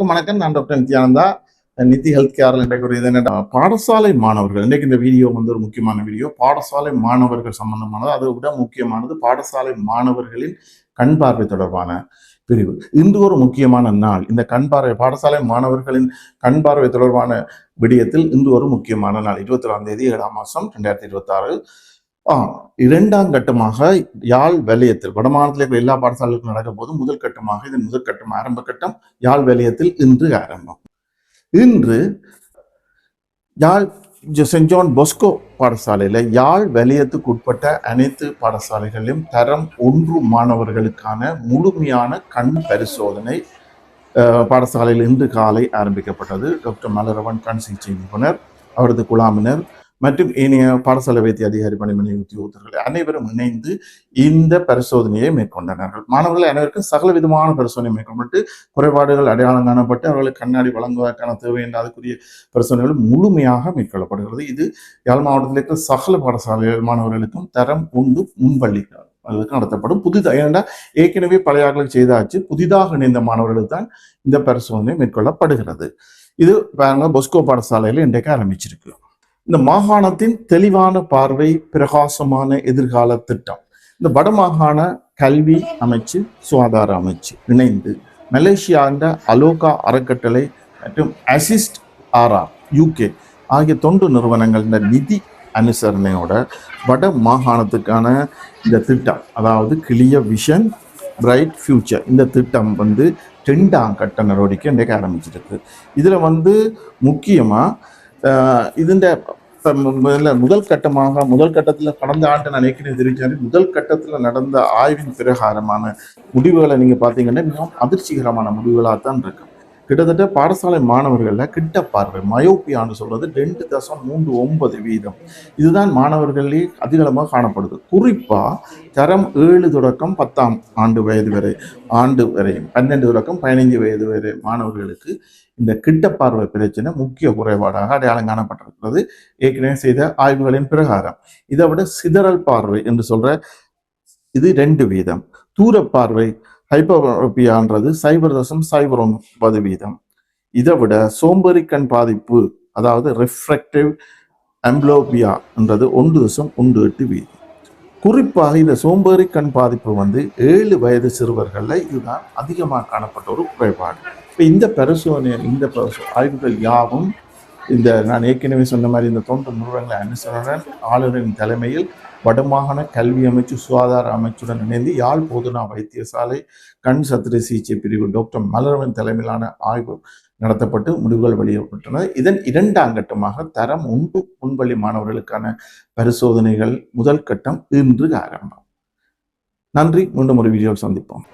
வணக்கம். நான் doctor Nithyananda, NITI health கேர்ல இன்றைக்கு இது என்ன பாடசாலை மாணவர்கள். இன்றைக்கு இந்த வீடியோ வந்து ஒரு முக்கியமான வீடியோ. பாடசாலை மாணவர்கள் சம்பந்தமானது. அதை விட முக்கியமானது பாடசாலை மாணவர்களின் கண் பார்வை தொடர்பான பிரிவு. இன்று ஒரு முக்கியமான நாள். இந்த கண் பார்வை பாடசாலை மாணவர்களின் கண் பார்வை தொடர்பான விடயத்தில் இன்று ஒரு முக்கியமான நாள். 21ஆம் தேதி 7ஆம் மாதம் 2026. இரண்டாம் கட்டமாக யாழ் வலயத்தில் வடமாநிலத்தில் இருக்கிற எல்லா பாடசாலைகளுக்கும் நடக்க போது முதல் கட்டமாக இதன் முதல் கட்டம் ஆரம்ப கட்டம் யாழ் வலயத்தில் இன்று ஆரம்பம். இன்று யாழ் சென்ட் ஜான் பொஸ்கோ பாடசாலையில யாழ் வலயத்துக்கு உட்பட்ட அனைத்து பாடசாலைகளிலும் தரம் 1 மாணவர்களுக்கான முழுமையான கண் பரிசோதனை பாடசாலையில் இன்று காலை ஆரம்பிக்கப்பட்டது. டாக்டர் மலரவன் கண் சிகிச்சை நிபுணர், அவரது குழாமினர் மற்றும் ஏனைய பாடசாலை வைத்திய அதிகாரி பணிமனை உத்தியோகத்தர்கள் அனைவரும் இணைந்து இந்த பரிசோதனையை மேற்கொண்டனர். மாணவர்கள் அனைவருக்கும் சகல விதமான பரிசோதனை மேற்கொண்டு குறைபாடுகள் அடையாளம் காணப்பட்டு அவர்களுக்கு கண்ணாடி வழங்குவதற்கான தேவை என்ற அதுக்குரிய பரிசோதனைகள் முழுமையாக மேற்கொள்ளப்படுகிறது. இது யாழ் மாவட்டத்தில் இருக்கிற சகல பாடசாலை மாணவர்களுக்கும் தரம் 1 முன்பள்ளி நடத்தப்படும். புதிதாக ஏற்கனவே பழையாக்களுக்கு செய்தாச்சு, புதிதாக இணைந்த மாணவர்களுக்கு தான் இந்த பரிசோதனை மேற்கொள்ளப்படுகிறது. இது பொஸ்கோ பாடசாலையில் இன்றைக்கு ஆரம்பிச்சிருக்கு. இந்த மாகாணத்தின் தெளிவான பார்வை பிரகாசமான எதிர்கால திட்டம் இந்த வடமாகாண கல்வி அமைச்சு சுகாதார அமைச்சு இணைந்து மலேசியாண்ட அலோகா அறக்கட்டளை மற்றும் அசிஸ்ட் ஆர்ஆர் யூகே ஆகிய தொண்டு நிறுவனங்கள் நிதி அனுசரணையோட வட மாகாணத்துக்கான இந்த திட்டம், அதாவது கிளியர் விஷன் பிரைட் ஃபியூச்சர், இந்த திட்டம் வந்து 2ஆம் கட்ட நடவடிக்கை இன்றைக்கு ஆரம்பிச்சிருக்கு. இதில் வந்து முக்கியமாக இதுண்ட முதல் கட்டத்தில் கடந்த ஆண்டு நான் ஏற்கனவே தெரிவித்தேன். முதல் கட்டத்தில் நடந்த ஆய்வின் பிரகாரமான முடிவுகளை நீங்கள் பார்த்தீங்கன்னா மிகவும் அதிர்ச்சிகரமான முடிவுகளாக தான் இருக்கு. கிட்டத்தட்ட பாடசாலை மாணவர்களில் கிட்ட பார்வை மயோப்பியான்னு சொல்றது 2.39%. இதுதான் மாணவர்களே அதிகளமாக காணப்படுது. குறிப்பா தரம் 7 தொடக்கம் 10ஆம் ஆண்டு வரை 12 தொடக்கம் 15 வயது வரை மாணவர்களுக்கு இந்த கிட்ட பார்வை பிரச்சனை முக்கிய குறைபாடாக அடையாளம் காணப்பட்டிருக்கிறது ஏற்கனவே செய்த ஆய்வுகளின் பிரகாரம். இதை விட சிதறல் பார்வை என்று சொல்ற இது 2%. தூர பார்வை ஹைப்பரோபியான்றது 0.09%. இதை விட சோம்பேறி கண் பாதிப்பு, அதாவது ரிஃப்ராக்டிவ் அம்ப்ளோபியா என்றது 1.18%. குறிப்பாக இந்த சோம்பேறி கண் பாதிப்பு வந்து 7 வயது சிறுவர்களில் இதுதான் அதிகமாக காணப்பட்ட ஒரு குறைபாடு. இப்போ இந்த ஆய்வுகள் யாவும் இந்த நான் ஏற்கனவே சொன்ன மாதிரி இந்த தொண்டு நிறுவனங்களை அனுசரணன் ஆளுநரின் தலைமையில் வடமாகாண கல்வி அமைச்சு சுகாதார அமைச்சுடன் இணைந்து யாழ் போதனா வைத்தியசாலை கண் சத்திர சிகிச்சை பிரிவு டாக்டர் மலரவன் தலைமையிலான ஆய்வு நடத்தப்பட்டு முடிவுகள் வெளியிடப்பட்டன. இதன் 2ஆம் கட்டமாக தரம் 1 முன்பள்ளி மாணவர்களுக்கான பரிசோதனைகள் முதல் கட்டம் இன்று ஆரம்பம். நன்றி. மீண்டும் ஒரு வீடியோவில் சந்திப்போம்.